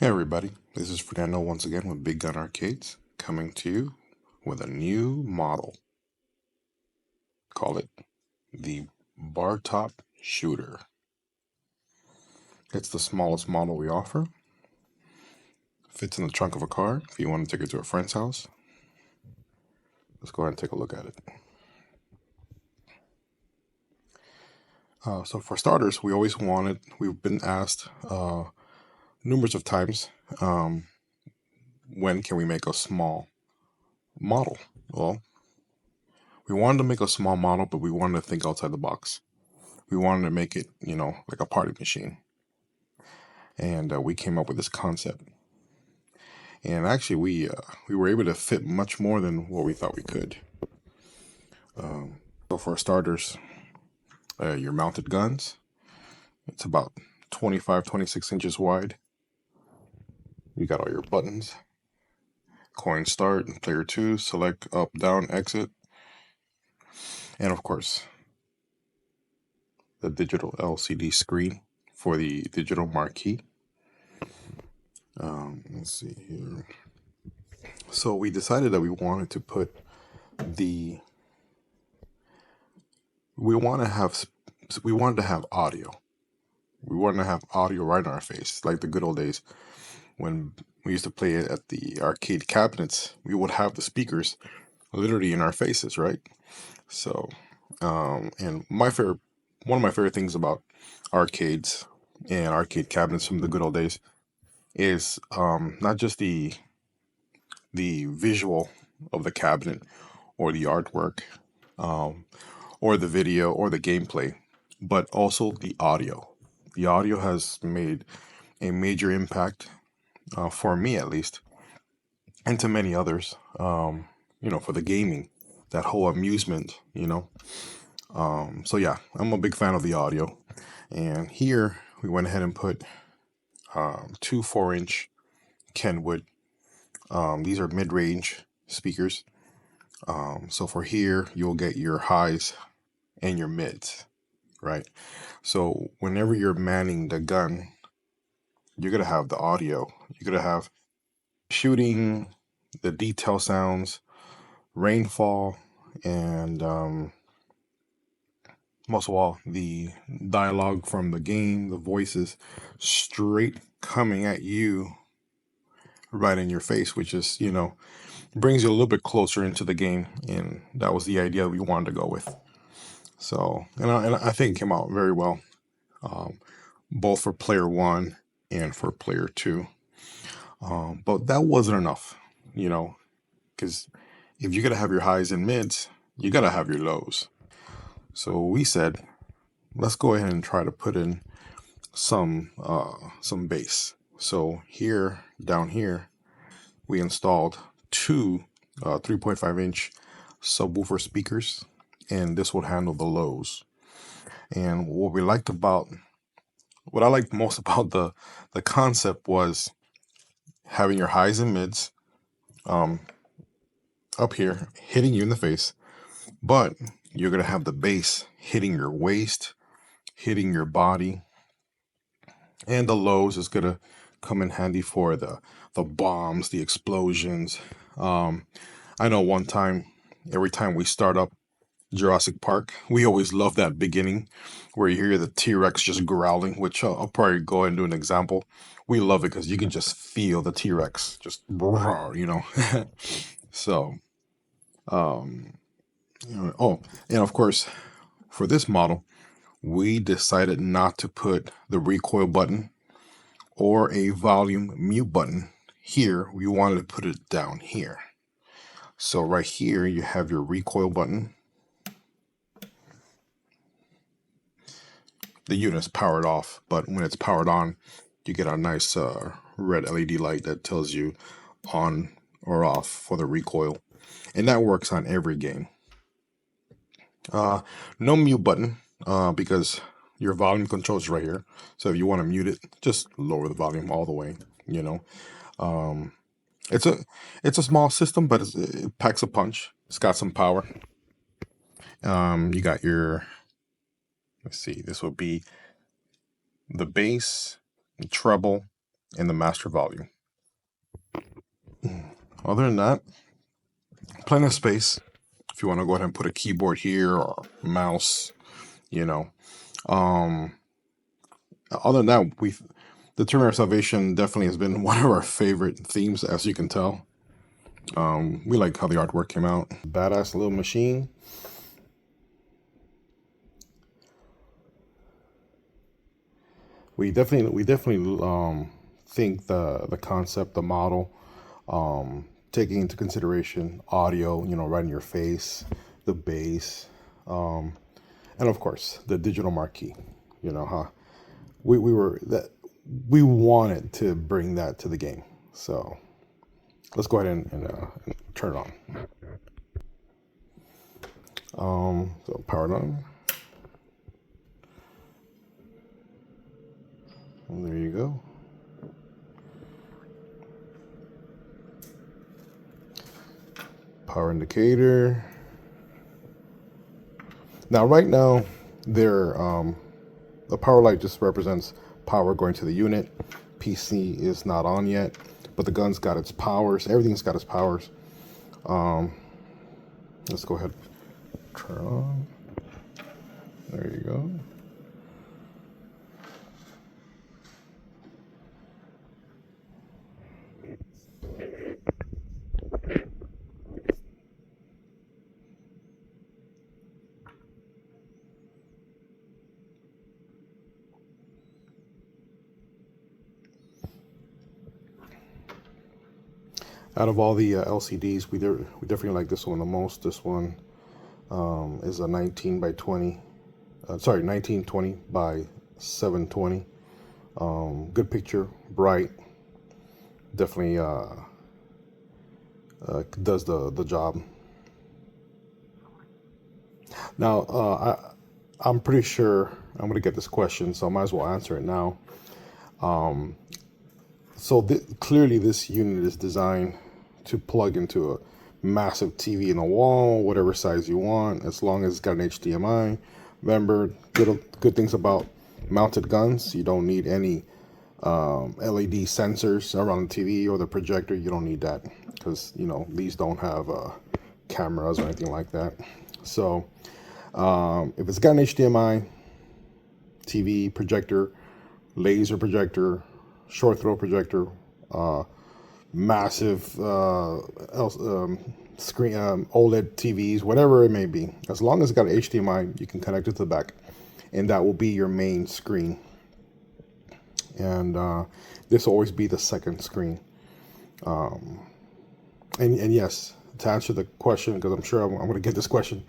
Hey everybody, this is Fernando once again with BigGun Arcades, coming to you with a new model. Call it the BarTopShooter. It's the smallest model we offer. Fits in the trunk of a car if you want to take it to a friend's house. Let's go ahead and take a look at it. So for starters, we've been asked numerous of times, when can we make a small model? Well, we wanted to make a small model, but we wanted to think outside the box. We wanted to make it, like a party machine. And we came up with this concept. And actually, we were able to fit much more than what we thought we could. So for starters, your mounted guns, it's about 26 inches wide. You got all your buttons, coin start, player 2, select, up, down, exit. And of course, the digital LCD screen for the digital marquee. Let's see here. So we decided that we wanted to have audio. We wanted to have audio right in our face, like the good old days when we used to play it at the arcade cabinets. We would have the speakers literally in our faces, right? So, and one of my favorite things about arcades and arcade cabinets from the good old days is not just the visual of the cabinet or the artwork, or the video or the gameplay, but also the audio. The audio has made a major impact, for me at least, and to many others, for the gaming, that whole amusement, So yeah, I'm a big fan of the audio. And here we went ahead and put two 4-inch Kenwood. These are mid-range speakers. So for here, you'll get your highs and your mids, right? So whenever you're manning the gun, you're going to have the audio. You're going to have shooting, the detail sounds, rainfall, and most of all, the dialogue from the game, the voices straight coming at you right in your face, which is, brings you a little bit closer into the game. And that was the idea we wanted to go with. So, and I think it came out very well, both for player 1 and for player 2. But that wasn't enough, because if you're going to have your highs and mids, you got to have your lows. So we said, let's go ahead and try to put in some bass. So down here, we installed two 3.5-inch subwoofer speakers, and this would handle the lows. And what I liked most about the concept was having your highs and mids up here hitting you in the face, but you're going to have the bass hitting your waist, hitting your body, and the lows is going to come in handy for the bombs, the explosions. I know one time, every time we start up Jurassic Park, we always love that beginning where you hear the T-Rex just growling, which I'll probably go ahead and do an example. We love it because you can just feel the T-Rex just, So, and of course, for this model, we decided not to put the recoil button or a volume mute button here. We wanted to put it down here. So right here, you have your recoil button. The unit's powered off, but when it's powered on, you get a nice red LED light that tells you on or off for the recoil. And that works on every game. No mute button, because your volume control is right here. So if you want to mute it, just lower the volume all the way, It's a small system, but it packs a punch. It's got some power. You got your, let's see, this would be the bass, the treble, in the master volume. Other than that, plenty of space. If you want to go ahead and put a keyboard here or mouse, you know. Other than that, the Terminator Salvation definitely has been one of our favorite themes, as you can tell. We like how the artwork came out. Badass little machine. We definitely think the concept, the model, taking into consideration audio, right in your face, the bass, and of course the digital marquee. We wanted to bring that to the game. So let's go ahead and turn it on. So power it on. And there you go. Power indicator. Now, right now, the power light just represents power going to the unit. PC is not on yet, but the gun's got its powers. Everything's got its powers. Let's go ahead, turn on. There you go. Out of all the LCDs, we definitely like this one the most. This one is a 1920 by 720. Good picture, bright. Definitely does the job. Now, I'm pretty sure I'm going to get this question, so I might as well answer it now. So clearly this unit is designed to plug into a massive TV in the wall, whatever size you want, as long as it's got an HDMI. Remember, good things about mounted guns, you don't need any LED sensors around the TV or the projector. You don't need that because, these don't have cameras or anything like that. So if it's got an HDMI, TV, projector, laser projector, short throw projector, massive screen, OLED TVs, whatever it may be, as long as it's got an HDMI, you can connect it to the back, and that will be your main screen. And this will always be the second screen. And yes, to answer the question, because I'm sure I'm going to get this question,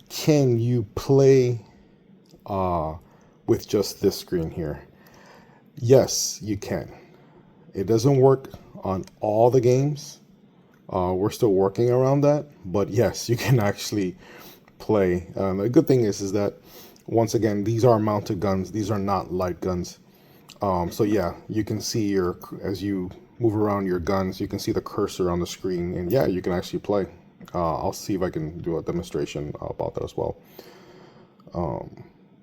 can you play with just this screen here? Yes, you can. It doesn't work on all the games. We're still working around that, but yes, you can actually play. The good thing is that, once again, these are mounted guns. These are not light guns. So yeah, you can see as you move around your guns, you can see the cursor on the screen, and yeah, you can actually play. I'll see if I can do a demonstration about that as well.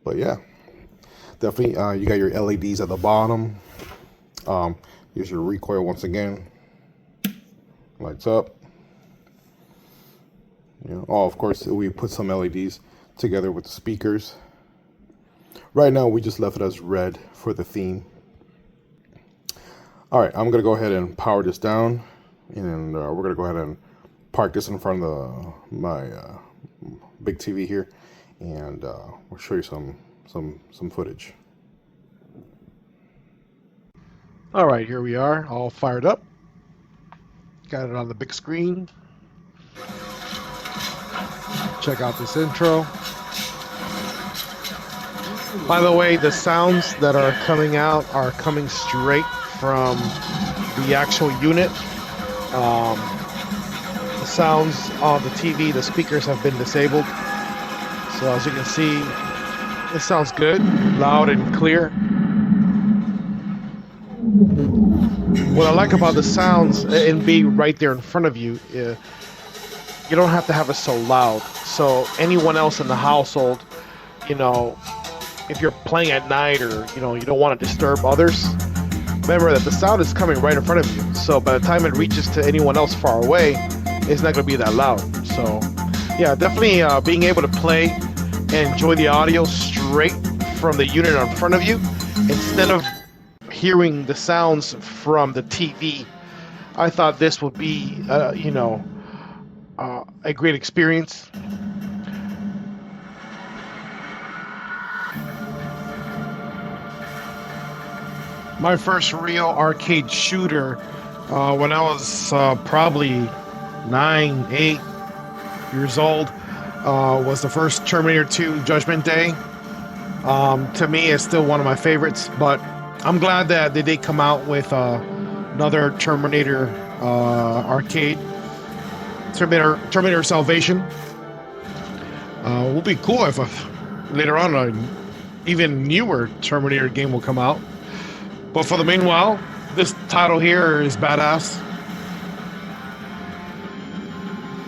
But yeah, definitely, you got your LEDs at the bottom. Here's your recoil once again. Lights up. Of course, we put some LEDs together with the speakers. Right now, we just left it as red for the theme. All right, I'm gonna go ahead and power this down, and we're gonna go ahead and park this in front of my big TV here, and we'll show you some footage. All right, here we are, all fired up. Got it on the big screen. Check out this intro. By the way, the sounds that are coming out are coming straight from the actual unit. The sounds on the TV, the speakers have been disabled. So as you can see, it sounds good, loud and clear. What I like about the sounds and being right there in front of you, you don't have to have it so loud. So anyone else in the household, if you're playing at night or, you don't want to disturb others, remember that the sound is coming right in front of you. So by the time it reaches to anyone else far away, it's not going to be that loud. So yeah, definitely being able to play and enjoy the audio straight from the unit in front of you instead of hearing the sounds from the TV. I thought this would be, a great experience. My first real arcade shooter when I was probably 8 years old was the first Terminator 2 Judgment Day. To me, it's still one of my favorites, but I'm glad that they did come out with another Terminator arcade, Terminator Salvation. Will be cool if later on an even newer Terminator game will come out. But for the meanwhile, this title here is badass.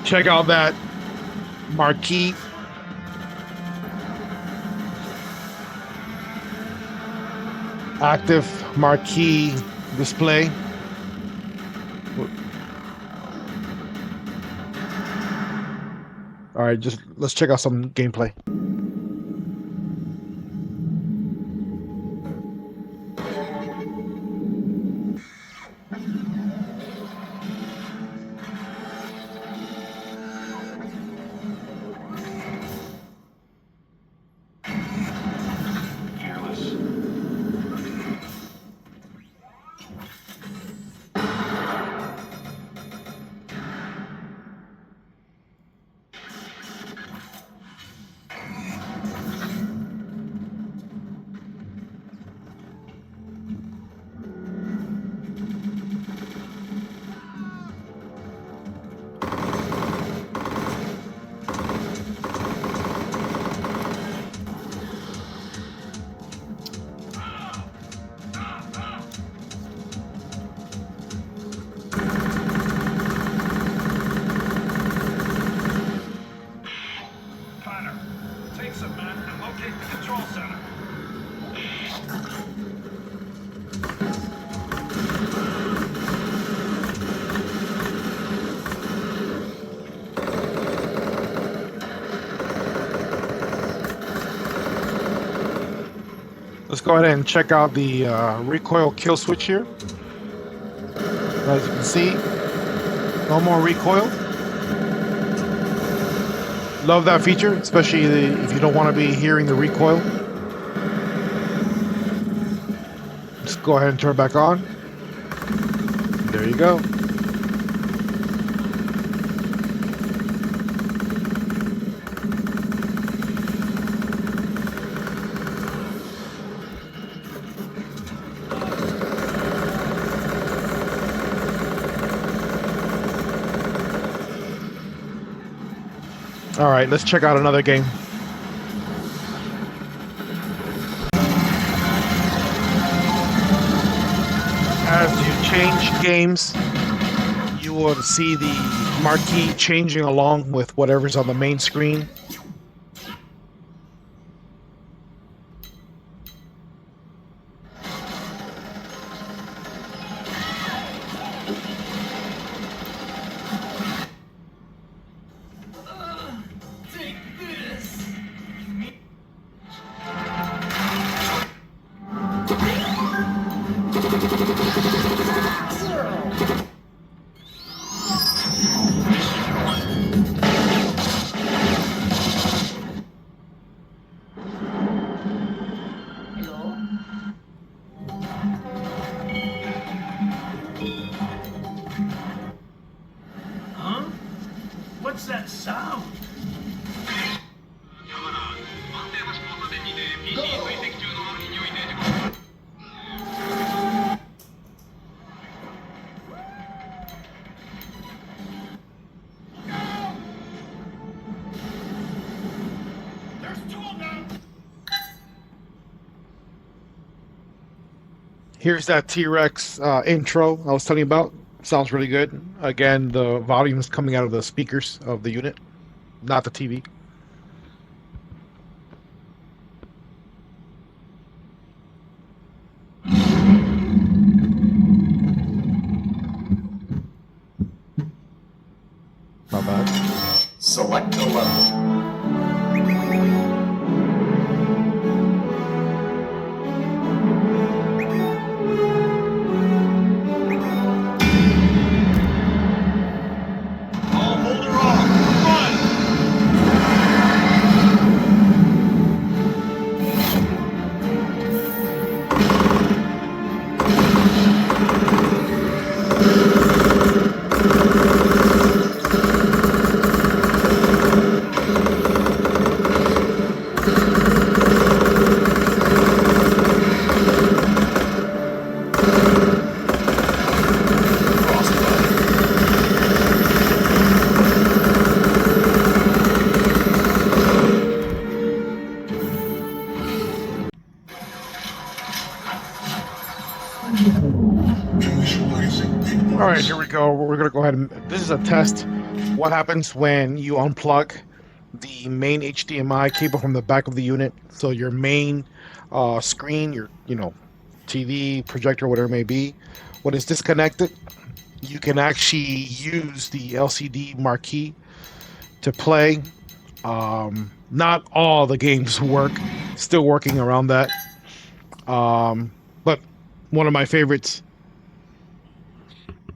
Check out that marquee. Active marquee display. All right, let's check out some gameplay. Let's go ahead and check out the recoil kill switch here. As you can see, no more recoil. Love that feature, especially if you don't want to be hearing the recoil. Just go ahead and turn it back on. There you go. All right, let's check out another game. As you change games, you will see the marquee changing along with whatever's on the main screen. What's that sound? Here's that T-Rex intro I was telling you about. Sounds really good. Again, the volume is coming out of the speakers of the unit, not the TV. Select a level. All hold her off. Run! All right, here we go. We're gonna go ahead and this is a test. What happens when you unplug the main HDMI cable from the back of the unit? So your main screen, your TV, projector, whatever it may be, when it's disconnected, you can actually use the LCD marquee to play. Not all the games work. Still working around that. But one of my favorites,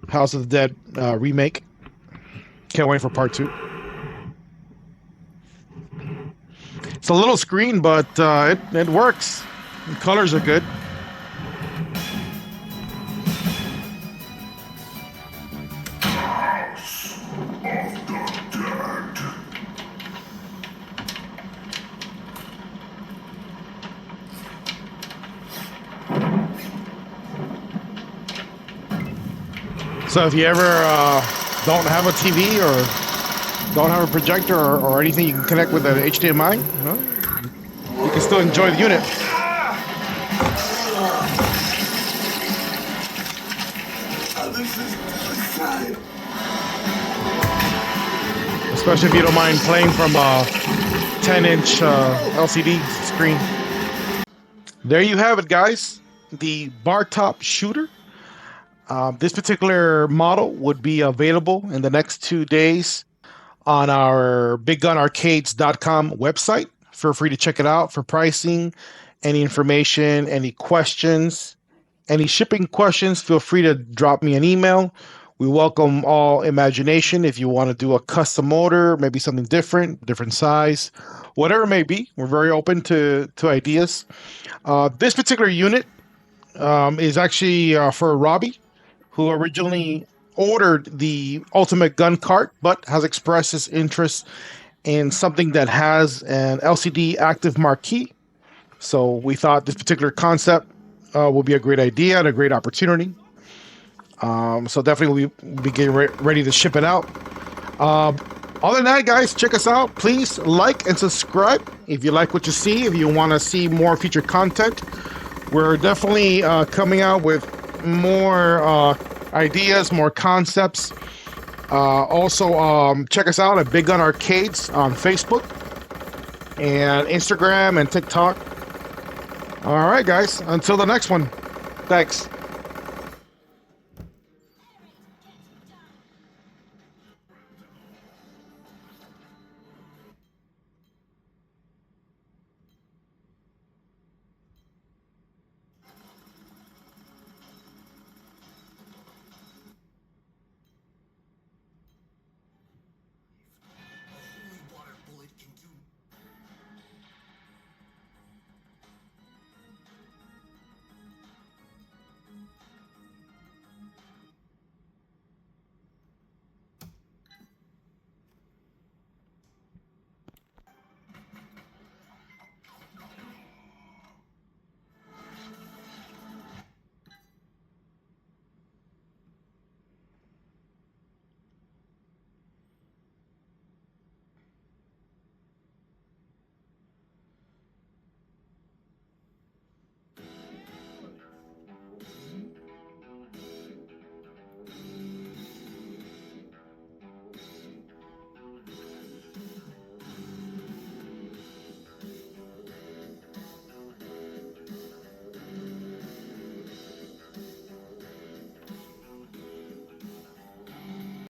House of the Dead remake. Can't wait for part 2. It's a little screen, but it works. The colors are good. So if you ever don't have a TV or don't have a projector or anything you can connect with an HDMI, you can still enjoy the unit. Especially if you don't mind playing from a 10-inch LCD screen. There you have it, guys. The BarTopShooter. This particular model would be available in the next 2 days on our BigGunArcades.com website. Feel free to check it out for pricing, any information, any questions, any shipping questions. Feel free to drop me an email. We welcome all imagination. If you want to do a custom order, maybe something different size, whatever it may be, we're very open to ideas. This particular unit is actually for Robbie, who originally ordered the Ultimate Gun Cart, but has expressed his interest in something that has an LCD active marquee. So we thought this particular concept would be a great idea and a great opportunity. So definitely we'll be getting ready to ship it out. Other than that, guys, check us out. Please like and subscribe if you like what you see. If you want to see more feature content, we're definitely coming out with more ideas, more concepts. Also, check us out at BigGun Arcades on Facebook and Instagram and TikTok. All right, guys. Until the next one. Thanks.